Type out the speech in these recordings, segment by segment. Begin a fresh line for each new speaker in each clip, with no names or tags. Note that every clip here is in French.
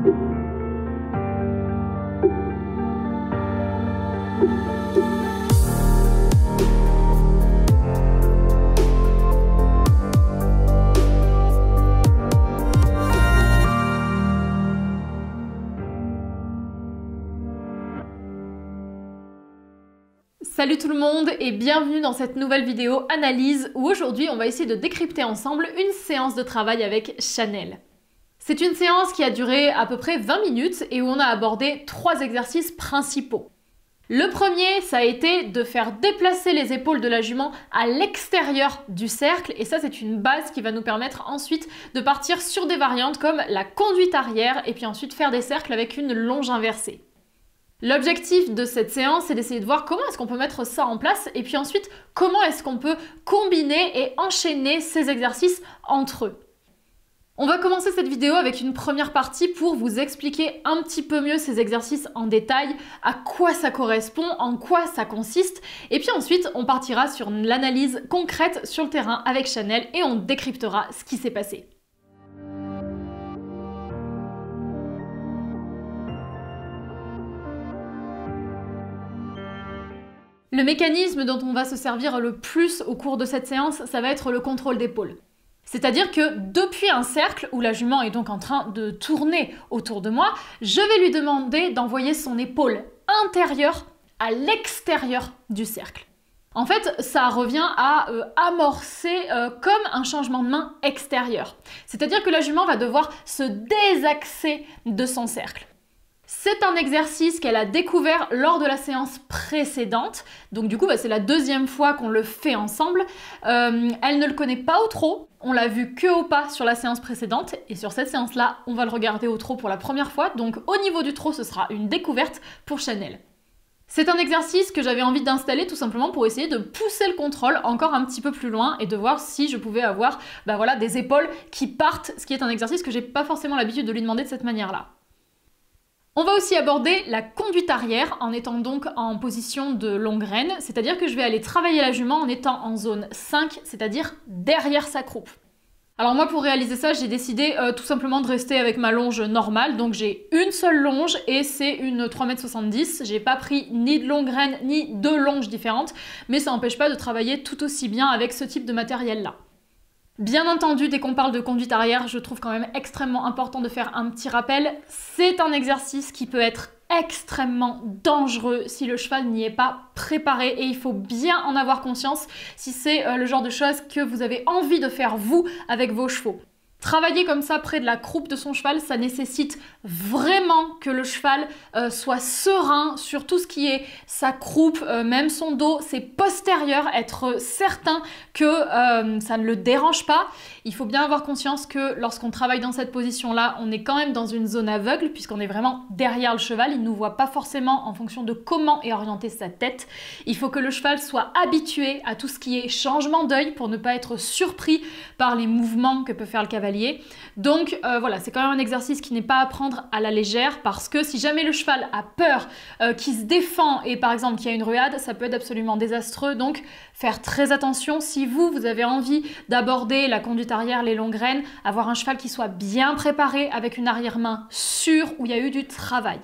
Salut tout le monde et bienvenue dans cette nouvelle vidéo analyse où aujourd'hui on va essayer de décrypter ensemble une séance de travail avec Chanel. C'est une séance qui a duré à peu près 20 minutes et où on a abordé 3 exercices principaux. Le premier, ça a été de faire déplacer les épaules de la jument à l'extérieur du cercle et ça c'est une base qui va nous permettre ensuite de partir sur des variantes comme la conduite arrière et puis ensuite faire des cercles avec une longe inversée. L'objectif de cette séance, c'est d'essayer de voir comment est-ce qu'on peut mettre ça en place et puis ensuite, comment est-ce qu'on peut combiner et enchaîner ces exercices entre eux. On va commencer cette vidéo avec une première partie pour vous expliquer un petit peu mieux ces exercices en détail, à quoi ça correspond, en quoi ça consiste, et puis ensuite, on partira sur l'analyse concrète sur le terrain avec Chanel et on décryptera ce qui s'est passé. Le mécanisme dont on va se servir le plus au cours de cette séance, ça va être le contrôle d'épaule. C'est-à-dire que depuis un cercle, où la jument est donc en train de tourner autour de moi, je vais lui demander d'envoyer son épaule intérieure à l'extérieur du cercle. En fait, ça revient à amorcer comme un changement de main extérieur. C'est-à-dire que la jument va devoir se désaxer de son cercle. C'est un exercice qu'elle a découvert lors de la séance précédente, donc du coup c'est la deuxième fois qu'on le fait ensemble. Elle ne le connaît pas au trot, on l'a vu que au pas sur la séance précédente, et sur cette séance-là, on va le regarder au trot pour la première fois, donc au niveau du trot, ce sera une découverte pour Chanel. C'est un exercice que j'avais envie d'installer tout simplement pour essayer de pousser le contrôle encore un petit peu plus loin et de voir si je pouvais avoir des épaules qui partent, ce qui est un exercice que j'ai pas forcément l'habitude de lui demander de cette manière-là. On va aussi aborder la conduite arrière en étant donc en position de longue graine, c'est-à-dire que je vais aller travailler la jument en étant en zone 5, c'est-à-dire derrière sa croupe. Alors moi pour réaliser ça, j'ai décidé tout simplement de rester avec ma longe normale, donc j'ai une seule longe et c'est une 3,70 m. J'ai pas pris ni de longue graine ni deux longes différentes, mais ça n'empêche pas de travailler tout aussi bien avec ce type de matériel-là. Bien entendu, dès qu'on parle de conduite arrière, je trouve quand même extrêmement important de faire un petit rappel. C'est un exercice qui peut être extrêmement dangereux si le cheval n'y est pas préparé et il faut bien en avoir conscience si c'est le genre de choses que vous avez envie de faire vous avec vos chevaux. Travailler comme ça près de la croupe de son cheval, ça nécessite vraiment que le cheval soit serein sur tout ce qui est sa croupe, même son dos, ses postérieurs, être certain que ça ne le dérange pas. Il faut bien avoir conscience que lorsqu'on travaille dans cette position-là, on est quand même dans une zone aveugle puisqu'on est vraiment derrière le cheval, il ne nous voit pas forcément en fonction de comment est orientée sa tête. Il faut que le cheval soit habitué à tout ce qui est changement d'œil pour ne pas être surpris par les mouvements que peut faire le cavalier. Donc voilà, c'est quand même un exercice qui n'est pas à prendre à la légère parce que si jamais le cheval a peur, qu'il se défend et par exemple qu'il y a une ruade, ça peut être absolument désastreux. Donc faire très attention si vous avez envie d'aborder la conduite arrière, les longues graines, avoir un cheval qui soit bien préparé avec une arrière-main sûre où il y a eu du travail.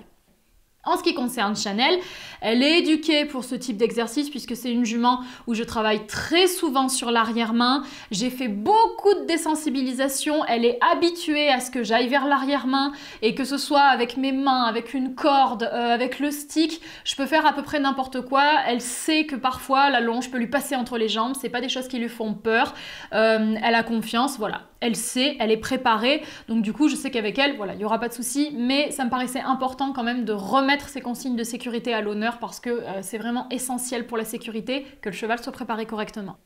En ce qui concerne Chanel, elle est éduquée pour ce type d'exercice puisque c'est une jument où je travaille très souvent sur l'arrière-main. J'ai fait beaucoup de désensibilisation, elle est habituée à ce que j'aille vers l'arrière-main et que ce soit avec mes mains, avec une corde, avec le stick, je peux faire à peu près n'importe quoi. Elle sait que parfois la longe peut lui passer entre les jambes, c'est pas des choses qui lui font peur. Elle a confiance, voilà. Elle sait, elle est préparée, donc du coup je sais qu'avec elle, voilà, il n'y aura pas de souci, mais ça me paraissait important quand même de remettre ces consignes de sécurité à l'honneur parce que c'est vraiment essentiel pour la sécurité que le cheval soit préparé correctement.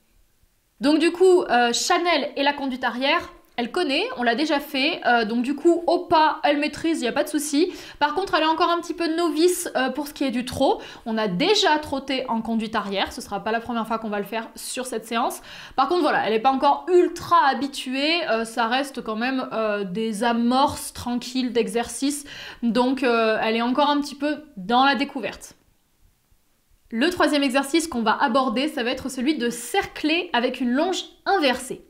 Donc du coup, Chanel et la conduite arrière, elle connaît, on l'a déjà fait, donc du coup au pas elle maîtrise, il n'y a pas de souci. Par contre elle est encore un petit peu novice pour ce qui est du trot. On a déjà trotté en conduite arrière, ce ne sera pas la première fois qu'on va le faire sur cette séance. Par contre voilà, elle n'est pas encore ultra habituée, ça reste quand même des amorces tranquilles d'exercice, donc elle est encore un petit peu dans la découverte. Le troisième exercice qu'on va aborder, ça va être celui de cercler avec une longe inversée.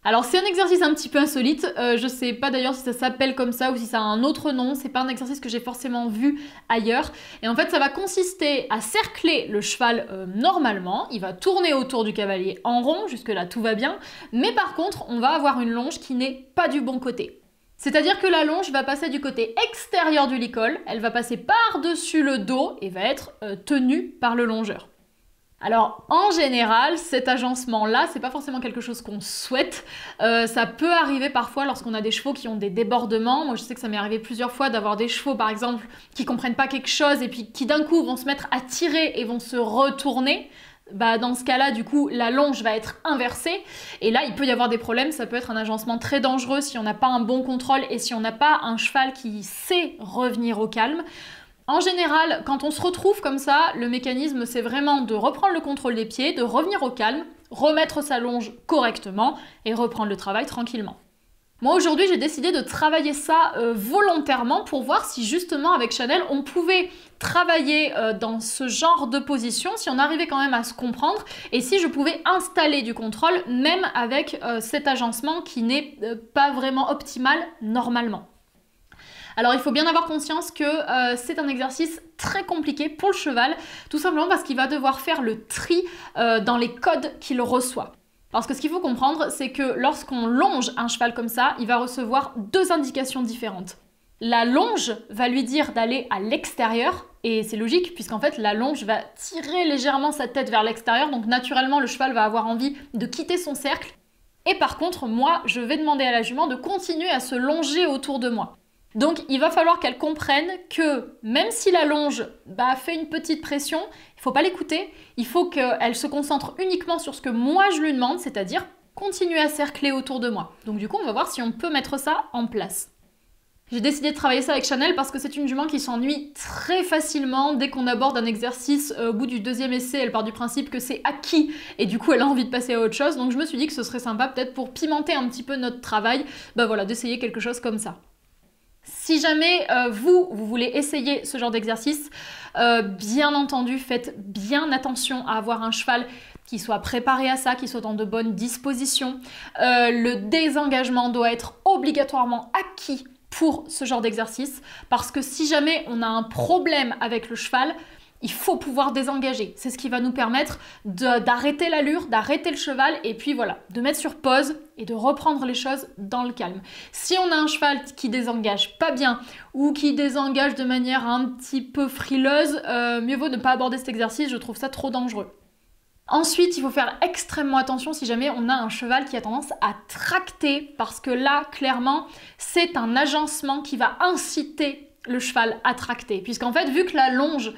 Alors c'est un exercice un petit peu insolite, je sais pas d'ailleurs si ça s'appelle comme ça ou si ça a un autre nom, c'est pas un exercice que j'ai forcément vu ailleurs. Et en fait ça va consister à cercler le cheval normalement, il va tourner autour du cavalier en rond, jusque là tout va bien, mais par contre on va avoir une longe qui n'est pas du bon côté. C'est-à-dire que la longe va passer du côté extérieur du licol, elle va passer par-dessus le dos et va être tenue par le longeur. Alors en général, cet agencement-là, c'est pas forcément quelque chose qu'on souhaite. Ça peut arriver parfois lorsqu'on a des chevaux qui ont des débordements. Moi je sais que ça m'est arrivé plusieurs fois d'avoir des chevaux par exemple qui comprennent pas quelque chose et puis qui d'un coup vont se mettre à tirer et vont se retourner. Bah, dans ce cas-là, du coup, la longe va être inversée et là, il peut y avoir des problèmes. Ça peut être un agencement très dangereux si on n'a pas un bon contrôle et si on n'a pas un cheval qui sait revenir au calme. En général, quand on se retrouve comme ça, le mécanisme, c'est vraiment de reprendre le contrôle des pieds, de revenir au calme, remettre sa longe correctement et reprendre le travail tranquillement. Moi, aujourd'hui, j'ai décidé de travailler ça volontairement pour voir si justement, avec Chanel, on pouvait travailler dans ce genre de position, si on arrivait quand même à se comprendre et si je pouvais installer du contrôle, même avec cet agencement qui n'est pas vraiment optimal normalement. Alors il faut bien avoir conscience que c'est un exercice très compliqué pour le cheval, tout simplement parce qu'il va devoir faire le tri dans les codes qu'il reçoit. Parce que ce qu'il faut comprendre, c'est que lorsqu'on longe un cheval comme ça, il va recevoir deux indications différentes. La longe va lui dire d'aller à l'extérieur, et c'est logique puisqu'en fait la longe va tirer légèrement sa tête vers l'extérieur, donc naturellement le cheval va avoir envie de quitter son cercle. Et par contre, moi, je vais demander à la jument de continuer à se longer autour de moi. Donc il va falloir qu'elle comprenne que même si la longe fait une petite pression, il ne faut pas l'écouter, il faut qu'elle se concentre uniquement sur ce que moi je lui demande, c'est-à-dire continuer à cercler autour de moi. Donc du coup on va voir si on peut mettre ça en place. J'ai décidé de travailler ça avec Chanel parce que c'est une jument qui s'ennuie très facilement. Dès qu'on aborde un exercice, au bout du deuxième essai, elle part du principe que c'est acquis et du coup elle a envie de passer à autre chose. Donc je me suis dit que ce serait sympa peut-être pour pimenter un petit peu notre travail, voilà, d'essayer quelque chose comme ça. Si jamais vous voulez essayer ce genre d'exercice, bien entendu, faites bien attention à avoir un cheval qui soit préparé à ça, qui soit dans de bonnes dispositions. Le désengagement doit être obligatoirement acquis pour ce genre d'exercice, parce que si jamais on a un problème avec le cheval, il faut pouvoir désengager. C'est ce qui va nous permettre d'arrêter l'allure, d'arrêter le cheval et puis voilà, de mettre sur pause et de reprendre les choses dans le calme. Si on a un cheval qui désengage pas bien ou qui désengage de manière un petit peu frileuse, mieux vaut ne pas aborder cet exercice, je trouve ça trop dangereux. Ensuite, il faut faire extrêmement attention si jamais on a un cheval qui a tendance à tracter, parce que là, clairement, c'est un agencement qui va inciter le cheval à tracter. Puisqu'en fait, vu que la longe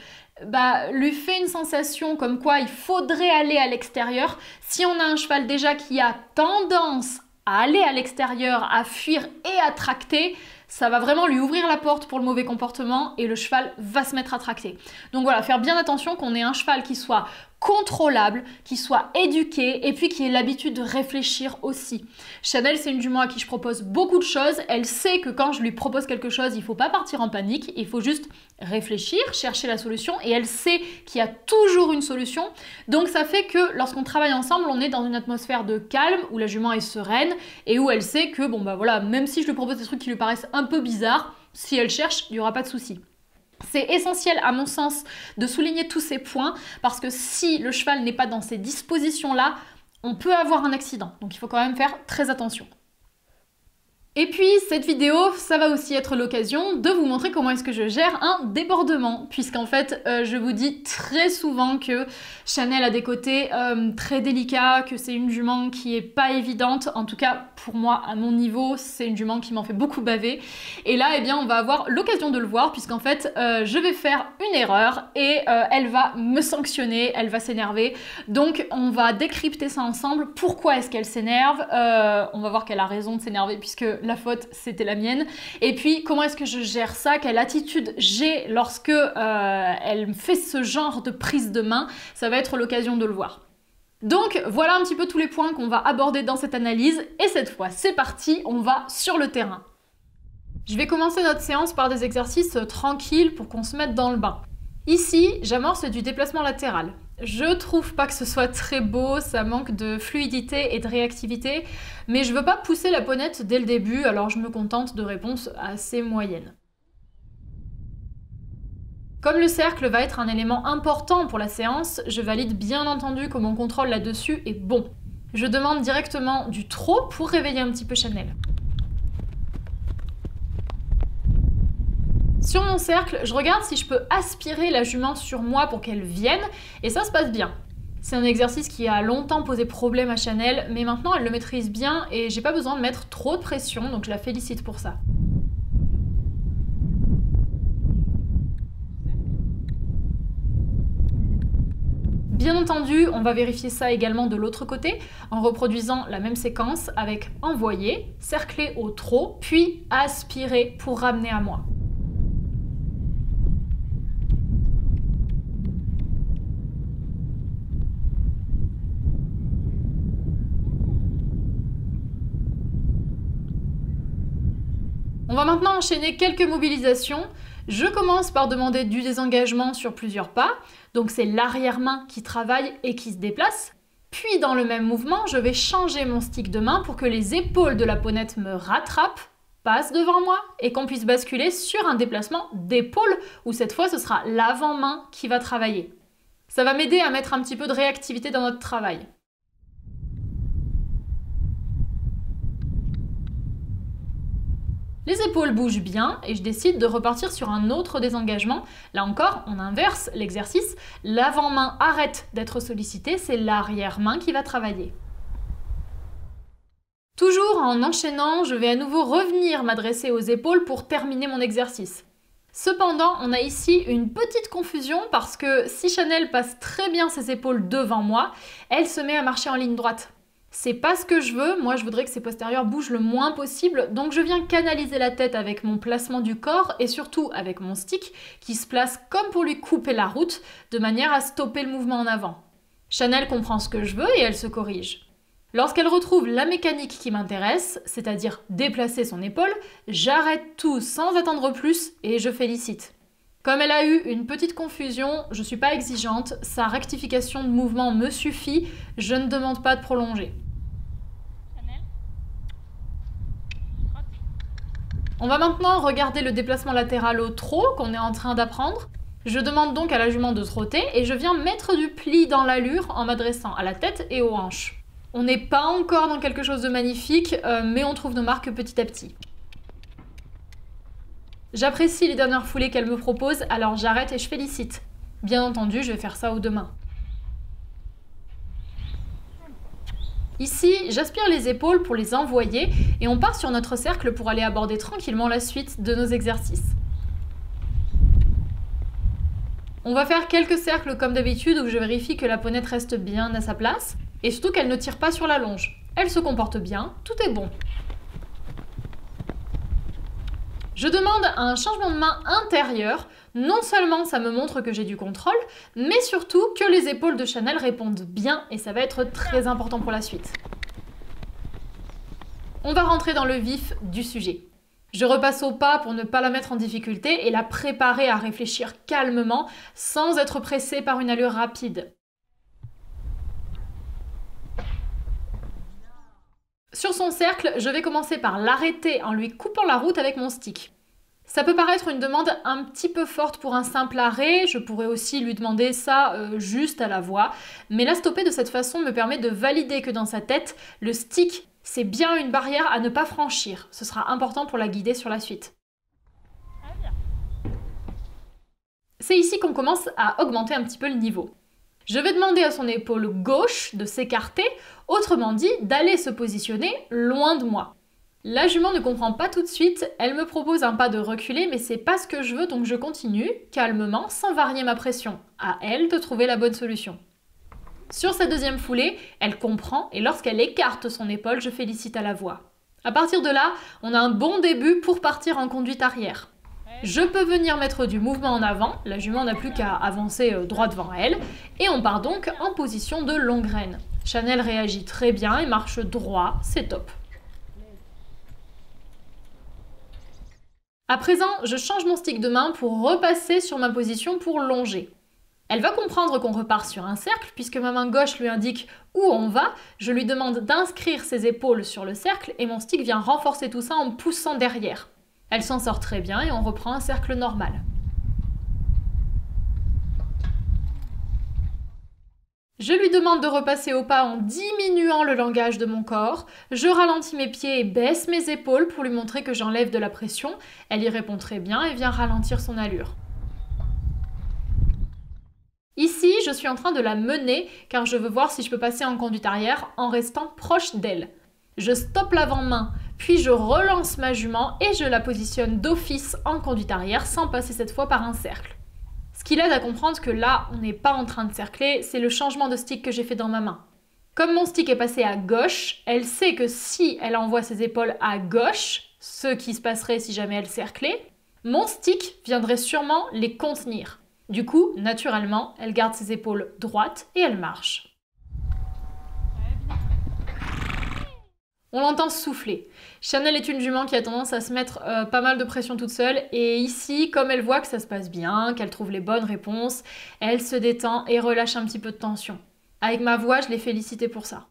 lui fait une sensation comme quoi il faudrait aller à l'extérieur, si on a un cheval déjà qui a tendance à aller à l'extérieur, à fuir et à tracter, ça va vraiment lui ouvrir la porte pour le mauvais comportement et le cheval va se mettre à tracter. Donc voilà, faire bien attention qu'on ait un cheval qui soit contrôlable, qui soit éduqué et puis qui ait l'habitude de réfléchir aussi. Chanel, c'est une jument à qui je propose beaucoup de choses. Elle sait que quand je lui propose quelque chose, il ne faut pas partir en panique, il faut juste réfléchir, chercher la solution et elle sait qu'il y a toujours une solution. Donc ça fait que lorsqu'on travaille ensemble, on est dans une atmosphère de calme où la jument est sereine et où elle sait que voilà, même si je lui propose des trucs qui lui paraissent un peu bizarres, si elle cherche, il n'y aura pas de souci. C'est essentiel à mon sens de souligner tous ces points parce que si le cheval n'est pas dans ces dispositions-là, on peut avoir un accident. Donc il faut quand même faire très attention. Et puis cette vidéo, ça va aussi être l'occasion de vous montrer comment est-ce que je gère un débordement, puisqu'en fait je vous dis très souvent que Chanel a des côtés très délicats, que c'est une jument qui est pas évidente, en tout cas pour moi à mon niveau c'est une jument qui m'en fait beaucoup baver, et là on va avoir l'occasion de le voir puisqu'en fait je vais faire une erreur et elle va me sanctionner, elle va s'énerver, donc on va décrypter ça ensemble, pourquoi est-ce qu'elle s'énerve, on va voir qu'elle a raison de s'énerver puisque la faute c'était la mienne, et puis comment est-ce que je gère ça, quelle attitude j'ai lorsque elle me fait ce genre de prise de main, ça va être l'occasion de le voir. Donc voilà un petit peu tous les points qu'on va aborder dans cette analyse, et cette fois c'est parti, on va sur le terrain. Je vais commencer notre séance par des exercices tranquilles pour qu'on se mette dans le bain. Ici, j'amorce du déplacement latéral. Je trouve pas que ce soit très beau, ça manque de fluidité et de réactivité, mais je veux pas pousser la ponette dès le début, alors je me contente de réponses assez moyennes. Comme le cercle va être un élément important pour la séance, je valide bien entendu que mon contrôle là-dessus est bon. Je demande directement du trop pour réveiller un petit peu Chanel. Sur mon cercle, je regarde si je peux aspirer la jument sur moi pour qu'elle vienne, et ça se passe bien. C'est un exercice qui a longtemps posé problème à Chanel, mais maintenant elle le maîtrise bien et j'ai pas besoin de mettre trop de pression, donc je la félicite pour ça. Bien entendu, on va vérifier ça également de l'autre côté, en reproduisant la même séquence avec envoyer, cercler au trop, puis aspirer pour ramener à moi. On va maintenant enchaîner quelques mobilisations. Je commence par demander du désengagement sur plusieurs pas, donc c'est l'arrière-main qui travaille et qui se déplace. Puis dans le même mouvement, je vais changer mon stick de main pour que les épaules de la ponette me rattrapent, passent devant moi et qu'on puisse basculer sur un déplacement d'épaule où cette fois ce sera l'avant-main qui va travailler. Ça va m'aider à mettre un petit peu de réactivité dans notre travail. Les épaules bougent bien et je décide de repartir sur un autre désengagement. Là encore, on inverse l'exercice. L'avant-main arrête d'être sollicitée, c'est l'arrière-main qui va travailler. Toujours en enchaînant, je vais à nouveau revenir m'adresser aux épaules pour terminer mon exercice. Cependant, on a ici une petite confusion parce que si Chanel passe très bien ses épaules devant moi, elle se met à marcher en ligne droite. C'est pas ce que je veux, moi je voudrais que ses postérieurs bougent le moins possible, donc je viens canaliser la tête avec mon placement du corps et surtout avec mon stick qui se place comme pour lui couper la route, de manière à stopper le mouvement en avant. Chanel comprend ce que je veux et elle se corrige. Lorsqu'elle retrouve la mécanique qui m'intéresse, c'est-à-dire déplacer son épaule, j'arrête tout sans attendre plus et je félicite. Comme elle a eu une petite confusion, je suis pas exigeante, sa rectification de mouvement me suffit, je ne demande pas de prolonger. On va maintenant regarder le déplacement latéral au trot qu'on est en train d'apprendre. Je demande donc à la jument de trotter et je viens mettre du pli dans l'allure en m'adressant à la tête et aux hanches. On n'est pas encore dans quelque chose de magnifique, mais on trouve nos marques petit à petit. J'apprécie les dernières foulées qu'elle me propose, alors j'arrête et je félicite. Bien entendu, je vais faire ça aux deux mains. Ici, j'aspire les épaules pour les envoyer et on part sur notre cercle pour aller aborder tranquillement la suite de nos exercices. On va faire quelques cercles comme d'habitude où je vérifie que la ponette reste bien à sa place et surtout qu'elle ne tire pas sur la longe. Elle se comporte bien, tout est bon. Je demande un changement de main intérieur. Non seulement ça me montre que j'ai du contrôle, mais surtout que les épaules de Chanel répondent bien et ça va être très important pour la suite. On va rentrer dans le vif du sujet. Je repasse au pas pour ne pas la mettre en difficulté et la préparer à réfléchir calmement sans être pressée par une allure rapide. Sur son cercle, je vais commencer par l'arrêter en lui coupant la route avec mon stick. Ça peut paraître une demande un petit peu forte pour un simple arrêt, je pourrais aussi lui demander ça juste à la voix, mais la stopper de cette façon me permet de valider que dans sa tête, le stick, c'est bien une barrière à ne pas franchir. Ce sera important pour la guider sur la suite. C'est ici qu'on commence à augmenter un petit peu le niveau. Je vais demander à son épaule gauche de s'écarter, autrement dit d'aller se positionner loin de moi. La jument ne comprend pas tout de suite, elle me propose un pas de reculer, mais c'est pas ce que je veux, donc je continue, calmement, sans varier ma pression. À elle de trouver la bonne solution. Sur sa deuxième foulée, elle comprend, et lorsqu'elle écarte son épaule, je félicite à la voix. À partir de là, on a un bon début pour partir en conduite arrière. Je peux venir mettre du mouvement en avant, la jument n'a plus qu'à avancer droit devant elle, et on part donc en position de longue graine. Chanel réagit très bien et marche droit, c'est top. À présent, je change mon stick de main pour repasser sur ma position pour longer. Elle va comprendre qu'on repart sur un cercle, puisque ma main gauche lui indique où on va. Je lui demande d'inscrire ses épaules sur le cercle, et mon stick vient renforcer tout ça en me poussant derrière. Elle s'en sort très bien, et on reprend un cercle normal. Je lui demande de repasser au pas en diminuant le langage de mon corps. Je ralentis mes pieds et baisse mes épaules pour lui montrer que j'enlève de la pression. Elle y répond très bien et vient ralentir son allure. Ici, je suis en train de la mener car je veux voir si je peux passer en conduite arrière en restant proche d'elle. Je stoppe l'avant-main, puis je relance ma jument et je la positionne d'office en conduite arrière sans passer cette fois par un cercle. Ce qui l'aide à comprendre que là, on n'est pas en train de cercler, c'est le changement de stick que j'ai fait dans ma main. Comme mon stick est passé à gauche, elle sait que si elle envoie ses épaules à gauche, ce qui se passerait si jamais elle cerclait, mon stick viendrait sûrement les contenir. Du coup, naturellement, elle garde ses épaules droites et elle marche. On l'entend souffler. Chanel est une jument qui a tendance à se mettre pas mal de pression toute seule et ici, comme elle voit que ça se passe bien, qu'elle trouve les bonnes réponses, elle se détend et relâche un petit peu de tension. Avec ma voix, je l'ai félicitée pour ça.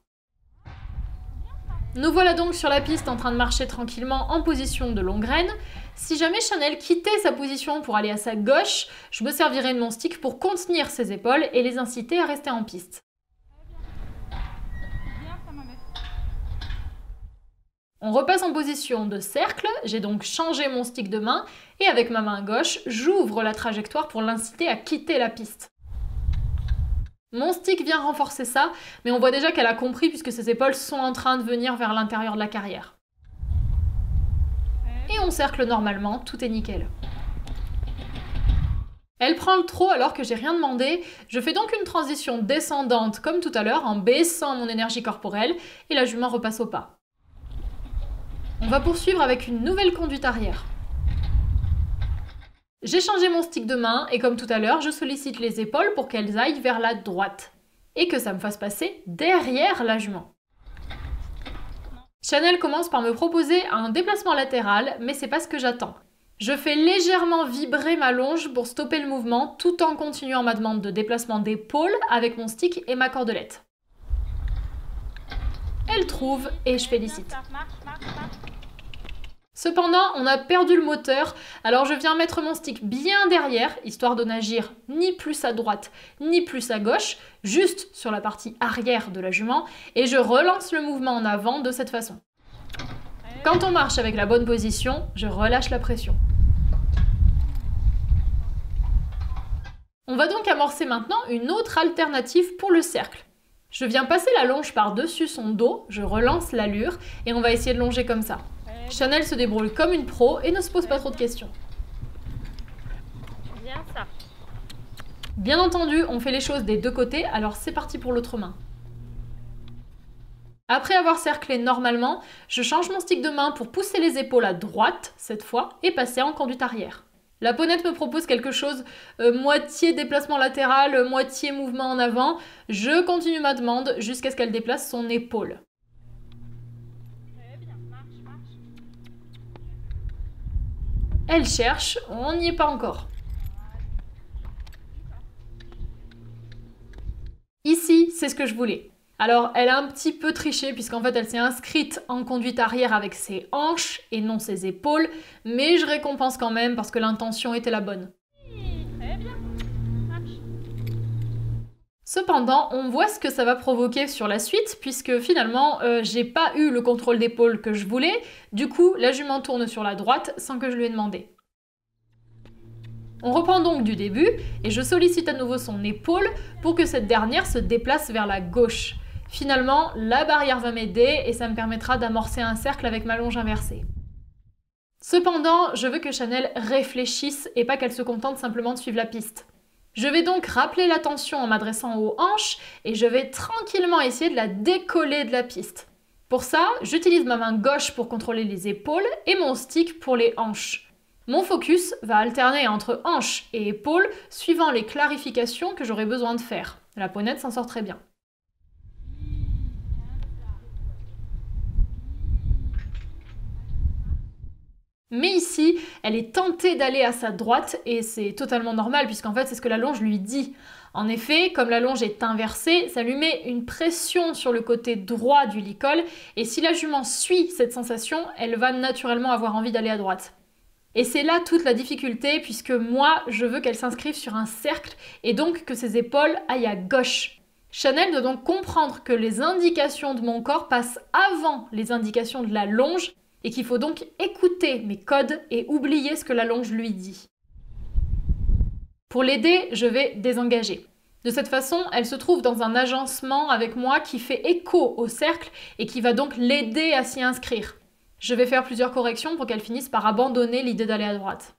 Nous voilà donc sur la piste en train de marcher tranquillement en position de longue graine. Si jamais Chanel quittait sa position pour aller à sa gauche, je me servirais de mon stick pour contenir ses épaules et les inciter à rester en piste. On repasse en position de cercle, j'ai donc changé mon stick de main et avec ma main gauche, j'ouvre la trajectoire pour l'inciter à quitter la piste. Mon stick vient renforcer ça, mais on voit déjà qu'elle a compris puisque ses épaules sont en train de venir vers l'intérieur de la carrière. Et on cercle normalement, tout est nickel. Elle prend le trot alors que j'ai rien demandé, je fais donc une transition descendante comme tout à l'heure en baissant mon énergie corporelle et la jument repasse au pas. On va poursuivre avec une nouvelle conduite arrière. J'ai changé mon stick de main et comme tout à l'heure, je sollicite les épaules pour qu'elles aillent vers la droite et que ça me fasse passer derrière la jument. Chanel commence par me proposer un déplacement latéral, mais c'est pas ce que j'attends. Je fais légèrement vibrer ma longe pour stopper le mouvement tout en continuant ma demande de déplacement d'épaule avec mon stick et ma cordelette. Elle trouve et je félicite. Cependant, on a perdu le moteur, alors je viens mettre mon stick bien derrière, histoire de n'agir ni plus à droite ni plus à gauche, juste sur la partie arrière de la jument, et je relance le mouvement en avant de cette façon. Quand on marche avec la bonne position, je relâche la pression. On va donc amorcer maintenant une autre alternative pour le cercle. Je viens passer la longe par-dessus son dos, je relance l'allure, et on va essayer de longer comme ça. Chanel se débrouille comme une pro et ne se pose pas trop de questions.
Bien ça.
Bien entendu, on fait les choses des deux côtés, alors c'est parti pour l'autre main. Après avoir cerclé normalement, je change mon stick de main pour pousser les épaules à droite, cette fois, et passer en conduite arrière. La ponette me propose quelque chose, moitié déplacement latéral, moitié mouvement en avant. Je continue ma demande jusqu'à ce qu'elle déplace son épaule. Elle cherche, on n'y est pas encore. Ici, c'est ce que je voulais. Alors, elle a un petit peu triché puisqu'en fait, elle s'est inscrite en conduite arrière avec ses hanches et non ses épaules, mais je récompense quand même parce que l'intention était la bonne.
Très bien.
Cependant, on voit ce que ça va provoquer sur la suite, puisque finalement, j'ai pas eu le contrôle d'épaule que je voulais, du coup, la jument tourne sur la droite sans que je lui ai demandé. On reprend donc du début, et je sollicite à nouveau son épaule pour que cette dernière se déplace vers la gauche. Finalement, la barrière va m'aider, et ça me permettra d'amorcer un cercle avec ma longe inversée. Cependant, je veux que Chanel réfléchisse, et pas qu'elle se contente simplement de suivre la piste. Je vais donc rappeler l'attention en m'adressant aux hanches et je vais tranquillement essayer de la décoller de la piste. Pour ça, j'utilise ma main gauche pour contrôler les épaules et mon stick pour les hanches. Mon focus va alterner entre hanches et épaules suivant les clarifications que j'aurai besoin de faire. La ponette s'en sort très bien. Mais ici, elle est tentée d'aller à sa droite et c'est totalement normal puisqu'en fait c'est ce que la longe lui dit. En effet, comme la longe est inversée, ça lui met une pression sur le côté droit du lit-col, et si la jument suit cette sensation, elle va naturellement avoir envie d'aller à droite. Et c'est là toute la difficulté, puisque moi, je veux qu'elle s'inscrive sur un cercle, et donc que ses épaules aillent à gauche. Chanel doit donc comprendre que les indications de mon corps passent avant les indications de la longe, et qu'il faut donc écouter mes codes et oublier ce que la longe lui dit. Pour l'aider, je vais désengager. De cette façon, elle se trouve dans un agencement avec moi qui fait écho au cercle et qui va donc l'aider à s'y inscrire. Je vais faire plusieurs corrections pour qu'elle finisse par abandonner l'idée d'aller à droite.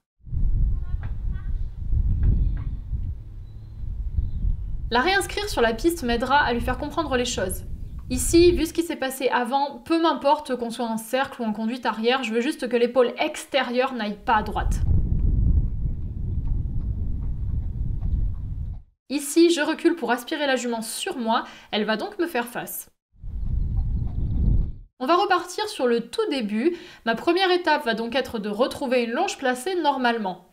La réinscrire sur la piste m'aidera à lui faire comprendre les choses. Ici, vu ce qui s'est passé avant, peu m'importe qu'on soit en cercle ou en conduite arrière, je veux juste que l'épaule extérieure n'aille pas à droite. Ici, je recule pour aspirer la jument sur moi, elle va donc me faire face. On va repartir sur le tout début. Ma première étape va donc être de retrouver une longe placée normalement.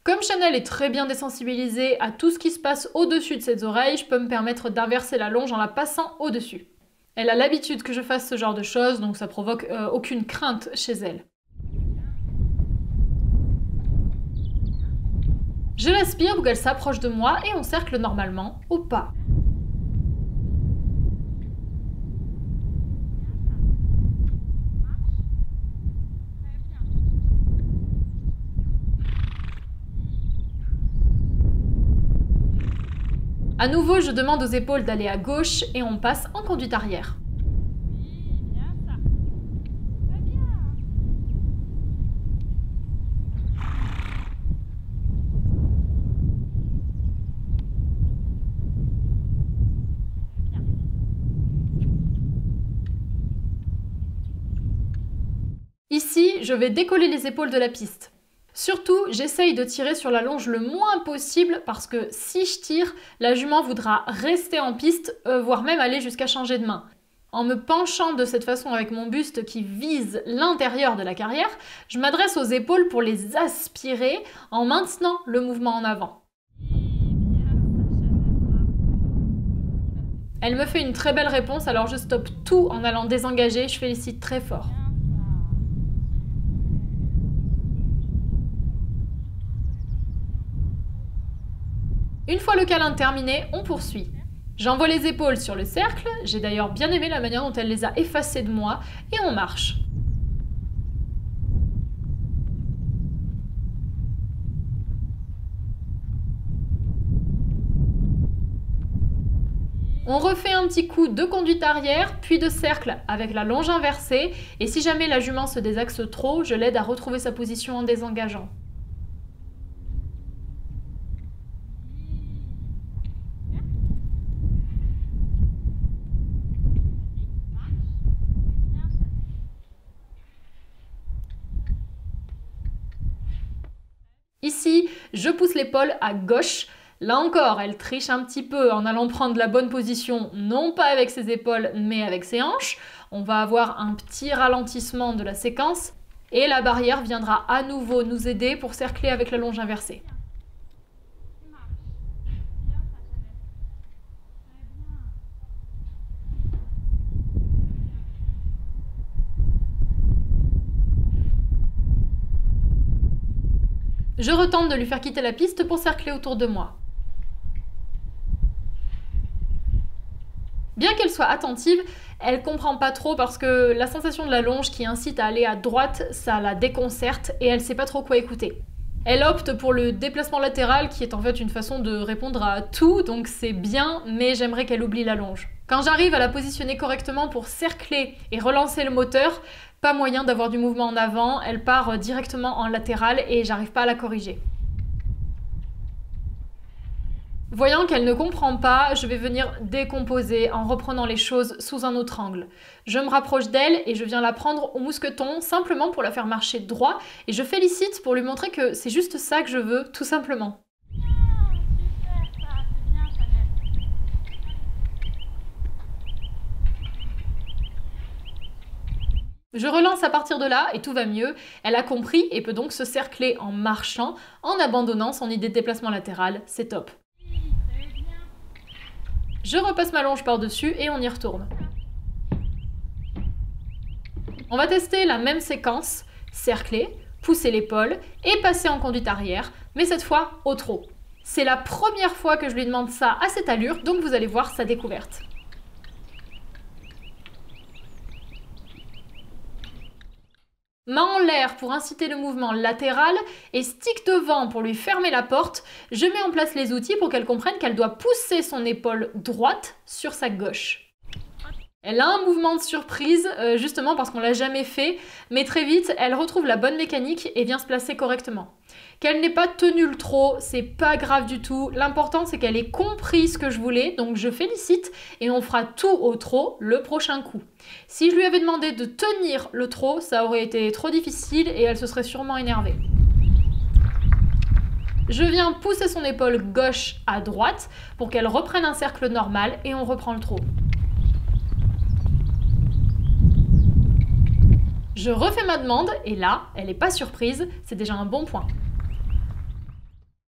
Comme Chanel est très bien désensibilisée à tout ce qui se passe au-dessus de ses oreilles, je peux me permettre d'inverser la longe en la passant au-dessus. Elle a l'habitude que je fasse ce genre de choses, donc ça provoque aucune crainte chez elle. Je l'aspire pour qu'elle s'approche de moi et on cercle normalement au pas. À nouveau, je demande aux épaules d'aller à gauche et on passe en conduite arrière. Ici, je vais décoller les épaules de la piste. Surtout, j'essaye de tirer sur la longe le moins possible parce que si je tire, la jument voudra rester en piste, voire même aller jusqu'à changer de main. En me penchant de cette façon avec mon buste qui vise l'intérieur de la carrière, je m'adresse aux épaules pour les aspirer en maintenant le mouvement en avant. Elle me fait une très belle réponse, alors je stoppe tout en allant désengager, je félicite très fort. Une fois le câlin terminé, on poursuit. J'envoie les épaules sur le cercle, j'ai d'ailleurs bien aimé la manière dont elle les a effacées de moi, et on marche. On refait un petit coup de conduite arrière, puis de cercle avec la longe inversée, et si jamais la jument se désaxe trop, je l'aide à retrouver sa position en désengageant. Ici, je pousse l'épaule à gauche. Là encore, elle triche un petit peu en allant prendre la bonne position, non pas avec ses épaules, mais avec ses hanches. On va avoir un petit ralentissement de la séquence et la barrière viendra à nouveau nous aider pour cercler avec la longe inversée. Je retente de lui faire quitter la piste pour cercler autour de moi. Bien qu'elle soit attentive, elle comprend pas trop parce que la sensation de la longe qui incite à aller à droite, ça la déconcerte et elle sait pas trop quoi écouter. Elle opte pour le déplacement latéral qui est en fait une façon de répondre à tout, donc c'est bien, mais j'aimerais qu'elle oublie la longe. Quand j'arrive à la positionner correctement pour cercler et relancer le moteur, pas moyen d'avoir du mouvement en avant, elle part directement en latéral et j'arrive pas à la corriger. Voyant qu'elle ne comprend pas, je vais venir décomposer en reprenant les choses sous un autre angle. Je me rapproche d'elle et je viens la prendre au mousqueton simplement pour la faire marcher droit et je félicite pour lui montrer que c'est juste ça que je veux, tout simplement. Je relance à partir de là et tout va mieux. Elle a compris et peut donc se cercler en marchant, en abandonnant son idée de déplacement latéral. C'est top. Je repasse ma longe par-dessus et on y retourne. On va tester la même séquence, cercler, pousser l'épaule et passer en conduite arrière, mais cette fois au trot. C'est la première fois que je lui demande ça à cette allure, donc vous allez voir sa découverte. Main en l'air pour inciter le mouvement latéral et stick devant pour lui fermer la porte, je mets en place les outils pour qu'elle comprenne qu'elle doit pousser son épaule droite sur sa gauche. Elle a un mouvement de surprise, justement parce qu'on l'a jamais fait, mais très vite, elle retrouve la bonne mécanique et vient se placer correctement. Qu'elle n'ait pas tenu le trot, c'est pas grave du tout. L'important, c'est qu'elle ait compris ce que je voulais, donc je félicite et on fera tout au trot le prochain coup. Si je lui avais demandé de tenir le trot, ça aurait été trop difficile et elle se serait sûrement énervée. Je viens pousser son épaule gauche à droite pour qu'elle reprenne un cercle normal et on reprend le trot. Je refais ma demande et là, elle n'est pas surprise, c'est déjà un bon point.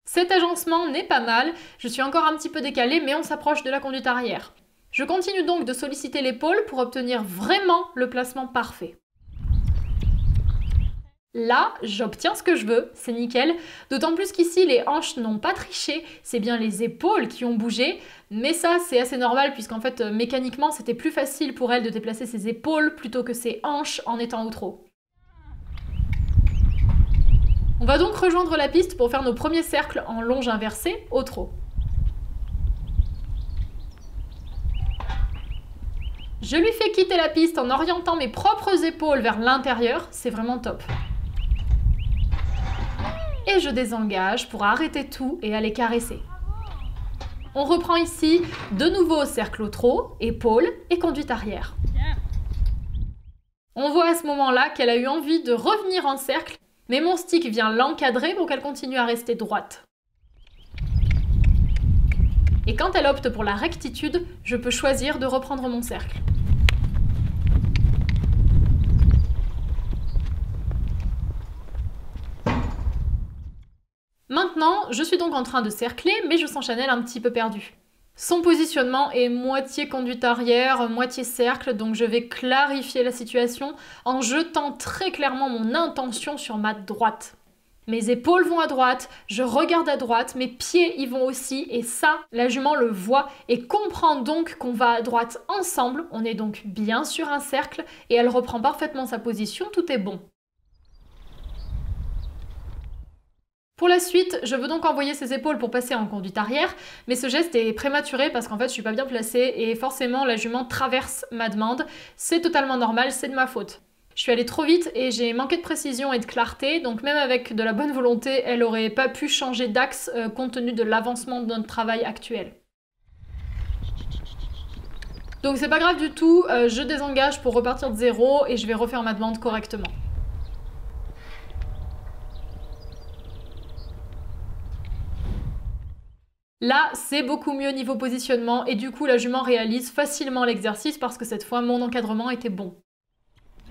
Cet agencement n'est pas mal, je suis encore un petit peu décalée mais on s'approche de la conduite arrière. Je continue donc de solliciter l'épaule pour obtenir vraiment le placement parfait. Là, j'obtiens ce que je veux, c'est nickel, d'autant plus qu'ici les hanches n'ont pas triché, c'est bien les épaules qui ont bougé, mais ça c'est assez normal puisqu'en fait mécaniquement c'était plus facile pour elle de déplacer ses épaules plutôt que ses hanches en étant au trot. On va donc rejoindre la piste pour faire nos premiers cercles en longe inversée au trot. Je lui fais quitter la piste en orientant mes propres épaules vers l'intérieur, c'est vraiment top. Et je désengage pour arrêter tout et aller caresser. On reprend ici de nouveau cercle au trot, épaule et conduite arrière. On voit à ce moment-là qu'elle a eu envie de revenir en cercle, mais mon stick vient l'encadrer pour qu'elle continue à rester droite. Et quand elle opte pour la rectitude, je peux choisir de reprendre mon cercle. Maintenant, je suis donc en train de cercler, mais je sens Chanel un petit peu perdue. Son positionnement est moitié conduite arrière, moitié cercle, donc je vais clarifier la situation en jetant très clairement mon intention sur ma droite. Mes épaules vont à droite, je regarde à droite, mes pieds y vont aussi, et ça, la jument le voit et comprend donc qu'on va à droite ensemble, on est donc bien sur un cercle, et elle reprend parfaitement sa position, tout est bon. Pour la suite, je veux donc envoyer ses épaules pour passer en conduite arrière, mais ce geste est prématuré parce qu'en fait je suis pas bien placée et forcément la jument traverse ma demande. C'est totalement normal, c'est de ma faute. Je suis allée trop vite et j'ai manqué de précision et de clarté, donc même avec de la bonne volonté, elle aurait pas pu changer d'axe compte tenu de l'avancement de notre travail actuel. Donc c'est pas grave du tout, je désengage pour repartir de zéro et je vais refaire ma demande correctement. Là, c'est beaucoup mieux niveau positionnement et du coup, la jument réalise facilement l'exercice parce que cette fois, mon encadrement était bon.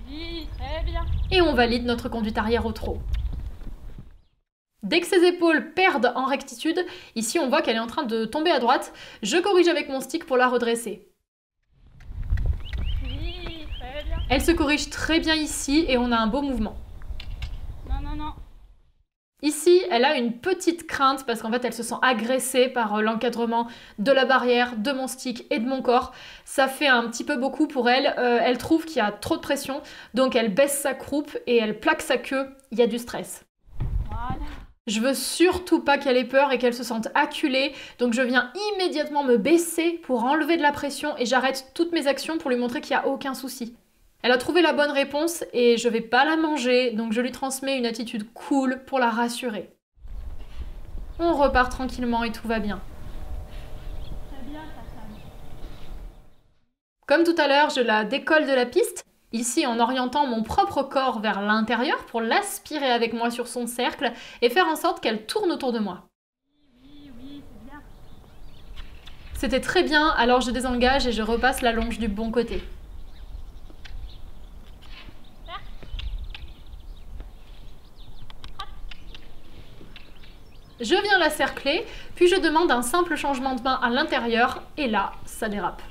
Oui, très bien.
Et on valide notre conduite arrière au trot. Dès que ses épaules perdent en rectitude, ici on voit qu'elle est en train de tomber à droite, je corrige avec mon stick pour la redresser.
Oui, très bien.
Elle se corrige très bien ici et on a un beau mouvement.
Non, non, non.
Ici, elle a une petite crainte parce qu'en fait, elle se sent agressée par l'encadrement de la barrière, de mon stick et de mon corps. Ça fait un petit peu beaucoup pour elle. Elle trouve qu'il y a trop de pression, donc elle baisse sa croupe et elle plaque sa queue. Il y a du stress.
Voilà.
Je veux surtout pas qu'elle ait peur et qu'elle se sente acculée, donc je viens immédiatement me baisser pour enlever de la pression et j'arrête toutes mes actions pour lui montrer qu'il n'y a aucun souci. Elle a trouvé la bonne réponse et je vais pas la manger, donc je lui transmets une attitude cool pour la rassurer. On repart tranquillement et tout va bien.
Très bien, ta femme.
Comme tout à l'heure, je la décolle de la piste, ici en orientant mon propre corps vers l'intérieur pour l'aspirer avec moi sur son cercle et faire en sorte qu'elle tourne autour de moi.
Oui, c'est bien.
C'était très bien, alors je désengage et je repasse la longe du bon côté. Je viens la cercler, puis je demande un simple changement de main à l'intérieur, et là, ça dérape.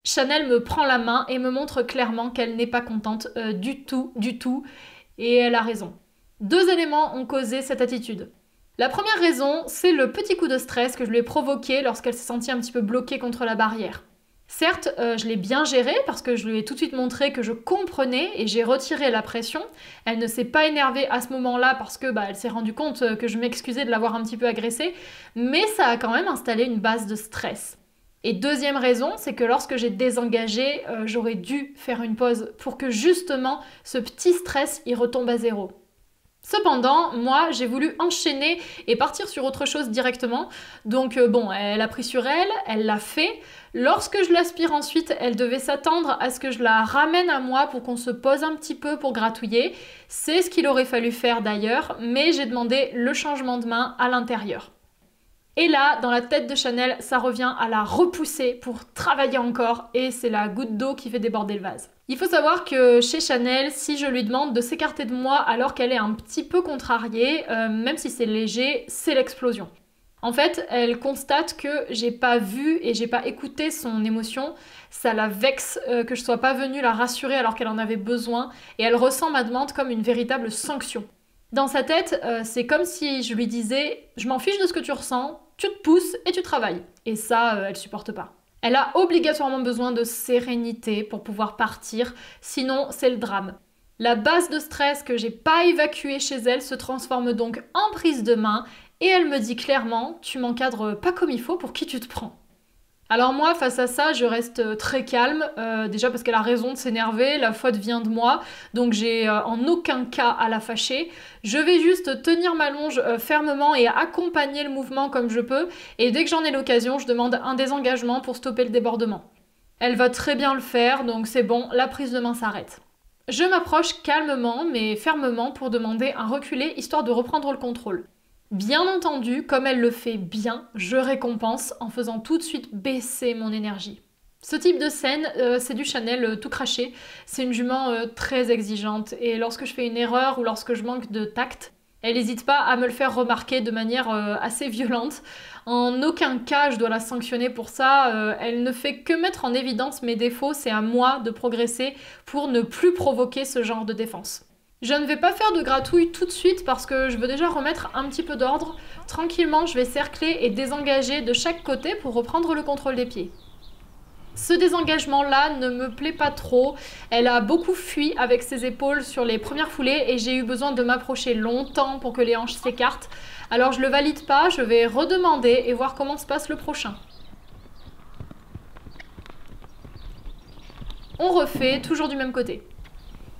Chanel me prend la main et me montre clairement qu'elle n'est pas contente du tout, et elle a raison. 2 éléments ont causé cette attitude. La première raison, c'est le petit coup de stress que je lui ai provoqué lorsqu'elle s'est sentie un petit peu bloquée contre la barrière. Certes, je l'ai bien géré parce que je lui ai tout de suite montré que je comprenais et j'ai retiré la pression. Elle ne s'est pas énervée à ce moment-là parce que elle s'est rendue compte que je m'excusais de l'avoir un petit peu agressée, mais ça a quand même installé une base de stress. Et deuxième raison, c'est que lorsque j'ai désengagé, j'aurais dû faire une pause pour que justement ce petit stress y retombe à zéro. Cependant, moi, j'ai voulu enchaîner et partir sur autre chose directement. Donc elle a pris sur elle, elle l'a fait. Lorsque je l'aspire ensuite, elle devait s'attendre à ce que je la ramène à moi pour qu'on se pose un petit peu pour gratouiller. C'est ce qu'il aurait fallu faire d'ailleurs, mais j'ai demandé le changement de main à l'intérieur. Et là, dans la tête de Chanel, ça revient à la repousser pour travailler encore et c'est la goutte d'eau qui fait déborder le vase. Il faut savoir que chez Chanel, si je lui demande de s'écarter de moi alors qu'elle est un petit peu contrariée, même si c'est léger, c'est l'explosion. En fait, elle constate que j'ai pas vu et j'ai pas écouté son émotion. Ça la vexe que je sois pas venue la rassurer alors qu'elle en avait besoin et elle ressent ma demande comme une véritable sanction. Dans sa tête, c'est comme si je lui disais « Je m'en fiche de ce que tu ressens, tu te pousses et tu travailles. » Et ça, elle supporte pas. Elle a obligatoirement besoin de sérénité pour pouvoir partir, sinon c'est le drame. La base de stress que j'ai pas évacuée chez elle se transforme donc en prise de main et elle me dit clairement « Tu m'encadres pas comme il faut, pour qui tu te prends ?» Alors moi, face à ça, je reste très calme, déjà parce qu'elle a raison de s'énerver, la faute vient de moi, donc j'ai en aucun cas à la fâcher. Je vais juste tenir ma longe fermement et accompagner le mouvement comme je peux, et dès que j'en ai l'occasion, je demande un désengagement pour stopper le débordement. Elle va très bien le faire, donc c'est bon, la prise de main s'arrête. Je m'approche calmement mais fermement pour demander un reculé histoire de reprendre le contrôle. Bien entendu, comme elle le fait bien, je récompense en faisant tout de suite baisser mon énergie. Ce type de scène, c'est du Chanel tout craché. C'est une jument très exigeante et lorsque je fais une erreur ou lorsque je manque de tact, elle n'hésite pas à me le faire remarquer de manière assez violente. En aucun cas je dois la sanctionner pour ça. Elle ne fait que mettre en évidence mes défauts. C'est à moi de progresser pour ne plus provoquer ce genre de défense. Je ne vais pas faire de gratouille tout de suite parce que je veux déjà remettre un petit peu d'ordre. Tranquillement, je vais cercler et désengager de chaque côté pour reprendre le contrôle des pieds. Ce désengagement-là ne me plaît pas trop. Elle a beaucoup fui avec ses épaules sur les premières foulées et j'ai eu besoin de m'approcher longtemps pour que les hanches s'écartent. Alors je le valide pas, je vais redemander et voir comment se passe le prochain. On refait, toujours du même côté.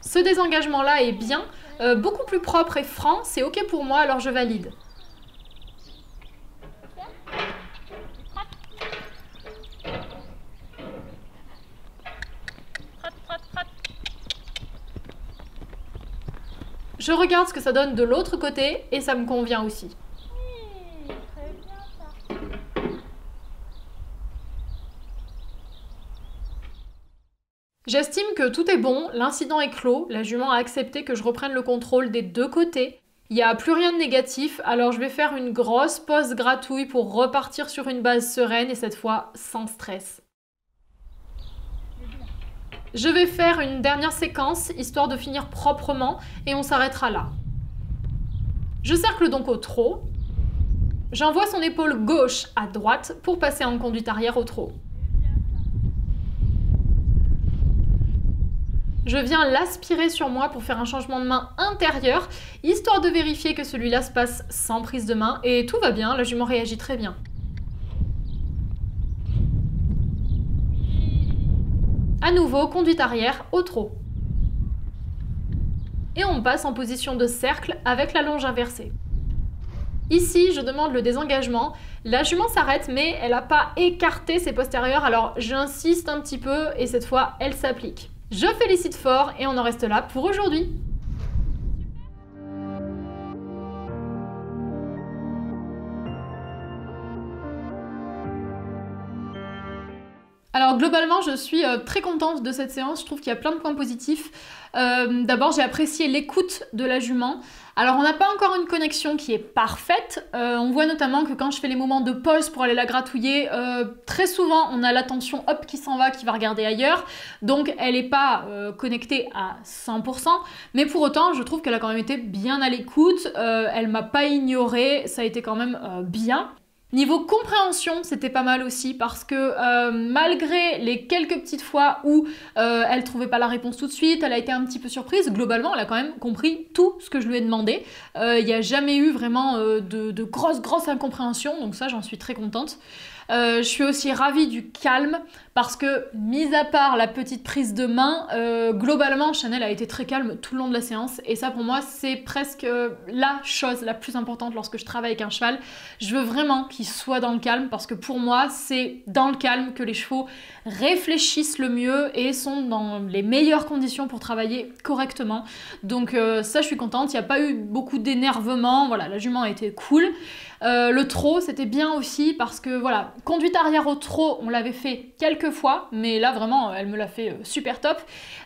Ce désengagement-là est bien, beaucoup plus propre et franc, c'est ok pour moi, alors je valide. Je regarde ce que ça donne de l'autre côté et ça me convient aussi.
Oui, très bien ça.
J'estime que tout est bon, l'incident est clos, la jument a accepté que je reprenne le contrôle des deux côtés. Il n'y a plus rien de négatif, alors je vais faire une grosse pause gratouille pour repartir sur une base sereine et cette fois sans stress. Je vais faire une dernière séquence, histoire de finir proprement, et on s'arrêtera là. Je cercle donc au trot. J'envoie son épaule gauche à droite pour passer en conduite arrière au trot. Je viens l'aspirer sur moi pour faire un changement de main intérieur, histoire de vérifier que celui-là se passe sans prise de main, et tout va bien, la jument réagit très bien. À nouveau, conduite arrière au trot. Et on passe en position de cercle avec la longe inversée. Ici, je demande le désengagement. La jument s'arrête, mais elle n'a pas écarté ses postérieurs, alors j'insiste un petit peu et cette fois, elle s'applique. Je félicite fort et on en reste là pour aujourd'hui. Alors globalement, je suis très contente de cette séance, je trouve qu'il y a plein de points positifs. D'abord, j'ai apprécié l'écoute de la jument. Alors on n'a pas encore une connexion qui est parfaite, on voit notamment que quand je fais les moments de pause pour aller la gratouiller, très souvent on a l'attention hop qui s'en va, qui va regarder ailleurs, donc elle n'est pas connectée à 100%, mais pour autant je trouve qu'elle a quand même été bien à l'écoute, elle m'a pas ignorée, ça a été quand même bien. Niveau compréhension, c'était pas mal aussi parce que malgré les quelques petites fois où elle trouvait pas la réponse tout de suite, elle a été un petit peu surprise, globalement elle a quand même compris tout ce que je lui ai demandé. Il n'y a jamais eu vraiment de grosses incompréhensions, donc ça j'en suis très contente. Je suis aussi ravie du calme parce que, mis à part la petite prise de main, globalement Chanel a été très calme tout le long de la séance et ça pour moi c'est presque la chose la plus importante lorsque je travaille avec un cheval. Je veux vraiment qu'il soit dans le calme parce que pour moi c'est dans le calme que les chevaux réfléchissent le mieux et sont dans les meilleures conditions pour travailler correctement. Donc ça je suis contente, il n'y a pas eu beaucoup d'énervement, voilà, la jument a été cool. Le trot c'était bien aussi parce que voilà, conduite arrière au trot on l'avait fait quelques fois mais là vraiment elle me l'a fait super top.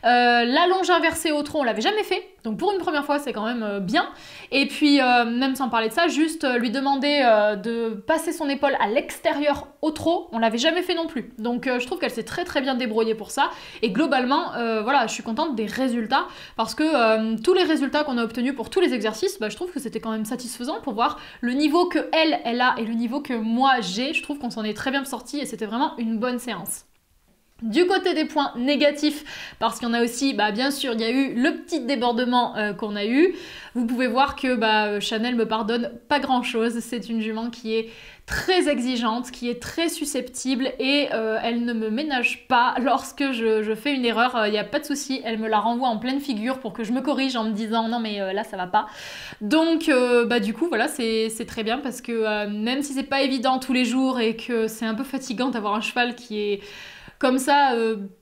La longe inversée au trot on l'avait jamais fait, donc pour une première fois c'est quand même bien. Et puis même sans parler de ça, juste lui demander de passer son épaule à l'extérieur au trot, on l'avait jamais fait non plus. Donc je trouve qu'elle s'est très bien débrouillée pour ça et globalement voilà, je suis contente des résultats parce que tous les résultats qu'on a obtenus pour tous les exercices, bah, je trouve que c'était quand même satisfaisant pour voir le niveau que elle a et le niveau que moi j'ai. Je trouve qu'on s'en est très bien sorti et c'était vraiment une bonne séance. Du côté des points négatifs, parce qu'il y en a aussi, bah bien sûr, il y a eu le petit débordement qu'on a eu. Vous pouvez voir que Chanel me pardonne pas grand chose. C'est une jument qui est très exigeante, qui est très susceptible et elle ne me ménage pas lorsque je fais une erreur. Il n'y a pas de souci, elle me la renvoie en pleine figure pour que je me corrige en me disant non mais là ça va pas. Donc du coup voilà, c'est très bien parce que même si c'est pas évident tous les jours et que c'est un peu fatigant d'avoir un cheval qui est comme ça,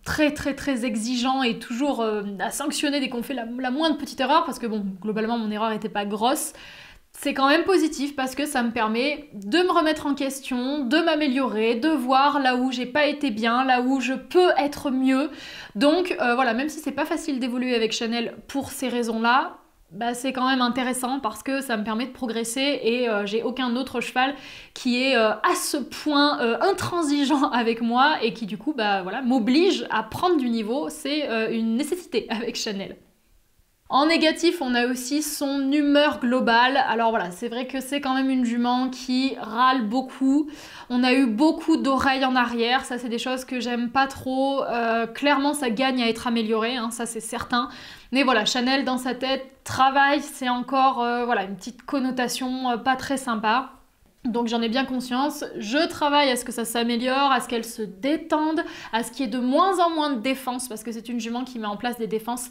très exigeant et toujours à sanctionner dès qu'on fait la moindre petite erreur, parce que bon, globalement mon erreur n'était pas grosse, c'est quand même positif parce que ça me permet de me remettre en question, de m'améliorer, de voir là où j'ai pas été bien, là où je peux être mieux. Donc voilà, même si c'est pas facile d'évoluer avec Chanel pour ces raisons-là, bah, c'est quand même intéressant parce que ça me permet de progresser et j'ai aucun autre cheval qui est à ce point intransigeant avec moi et qui du coup voilà, m'oblige à prendre du niveau. C'est une nécessité avec Chanel. En négatif, on a aussi son humeur globale. Alors voilà, c'est vrai que c'est quand même une jument qui râle beaucoup. On a eu beaucoup d'oreilles en arrière, ça c'est des choses que j'aime pas trop. Clairement, ça gagne à être amélioré, hein, ça c'est certain. Mais voilà, Chanel dans sa tête, travail, c'est encore voilà, une petite connotation pas très sympa. Donc j'en ai bien conscience, je travaille à ce que ça s'améliore, à ce qu'elle se détende, à ce qu'il y ait de moins en moins de défense, parce que c'est une jument qui met en place des défenses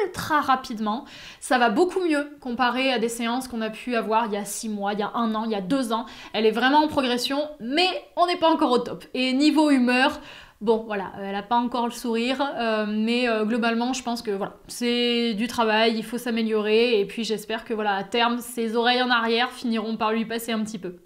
ultra rapidement. Ça va beaucoup mieux comparé à des séances qu'on a pu avoir il y a 6 mois, il y a 1 an, il y a 2 ans. Elle est vraiment en progression, mais on n'est pas encore au top. Et niveau humeur, bon voilà, elle n'a pas encore le sourire, mais globalement je pense que voilà, c'est du travail, il faut s'améliorer, et puis j'espère que voilà, à terme, ses oreilles en arrière finiront par lui passer un petit peu.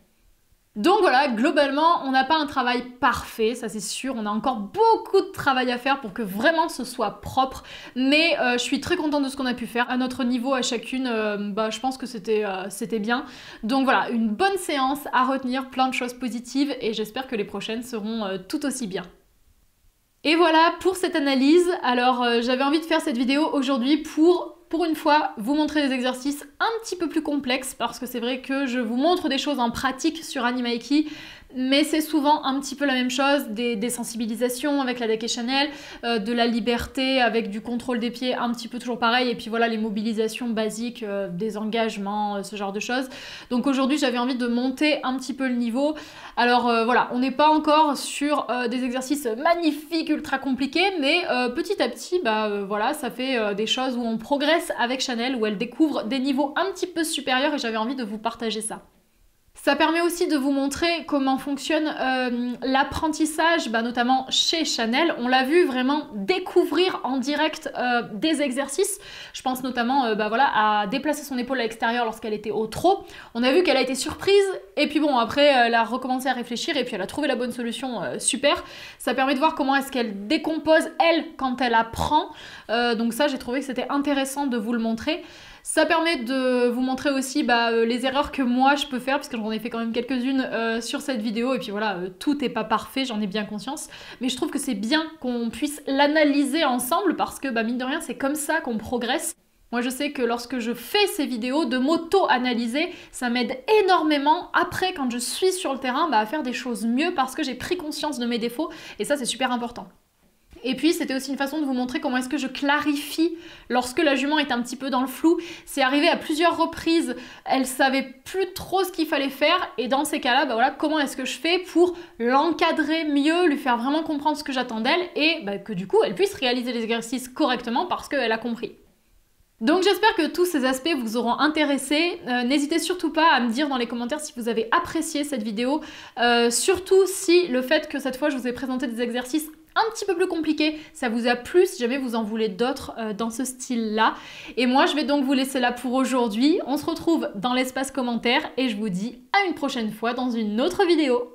Donc voilà, globalement, on n'a pas un travail parfait, ça c'est sûr, on a encore beaucoup de travail à faire pour que vraiment ce soit propre, mais je suis très contente de ce qu'on a pu faire. À notre niveau, à chacune, je pense que c'était bien. Donc voilà, une bonne séance à retenir, plein de choses positives, et j'espère que les prochaines seront tout aussi bien. Et voilà pour cette analyse. Alors j'avais envie de faire cette vidéo aujourd'hui pour une fois vous montrer des exercices un petit peu plus complexes parce que c'est vrai que je vous montre des choses en pratique sur Animaiki mais c'est souvent un petit peu la même chose, des sensibilisations avec la deck et Chanel, de la liberté avec du contrôle des pieds un petit peu toujours pareil et puis voilà les mobilisations basiques, des engagements, ce genre de choses. Donc aujourd'hui j'avais envie de monter un petit peu le niveau. Alors voilà, on n'est pas encore sur des exercices magnifiques, ultra compliqués, mais petit à petit, voilà, ça fait des choses où on progresse avec Chanel, où elle découvre des niveaux un petit peu supérieurs et j'avais envie de vous partager ça. Ça permet aussi de vous montrer comment fonctionne l'apprentissage, notamment chez Chanel. On l'a vu vraiment découvrir en direct des exercices. Je pense notamment à déplacer son épaule à l'extérieur lorsqu'elle était au trot. On a vu qu'elle a été surprise et puis bon, après elle a recommencé à réfléchir et puis elle a trouvé la bonne solution, super. Ça permet de voir comment est-ce qu'elle décompose elle quand elle apprend. Donc ça, j'ai trouvé que c'était intéressant de vous le montrer. Ça permet de vous montrer aussi les erreurs que moi je peux faire, parce que j'en ai fait quand même quelques-unes sur cette vidéo, et puis voilà, tout n'est pas parfait, j'en ai bien conscience, mais je trouve que c'est bien qu'on puisse l'analyser ensemble, parce que mine de rien, c'est comme ça qu'on progresse. Moi je sais que lorsque je fais ces vidéos, de m'auto-analyser, ça m'aide énormément après, quand je suis sur le terrain, à faire des choses mieux, parce que j'ai pris conscience de mes défauts, et ça c'est super important. Et puis c'était aussi une façon de vous montrer comment est-ce que je clarifie lorsque la jument est un petit peu dans le flou. C'est arrivé à plusieurs reprises, elle savait plus trop ce qu'il fallait faire, et dans ces cas-là, comment est-ce que je fais pour l'encadrer mieux, lui faire vraiment comprendre ce que j'attends d'elle, et que du coup elle puisse réaliser les exercices correctement parce qu'elle a compris. Donc j'espère que tous ces aspects vous auront intéressé. N'hésitez surtout pas à me dire dans les commentaires si vous avez apprécié cette vidéo, surtout si le fait que cette fois je vous ai présenté des exercices un petit peu plus compliqués, ça vous a plu, si jamais vous en voulez d'autres dans ce style-là. Et moi je vais donc vous laisser là pour aujourd'hui. On se retrouve dans l'espace commentaire et je vous dis à une prochaine fois dans une autre vidéo.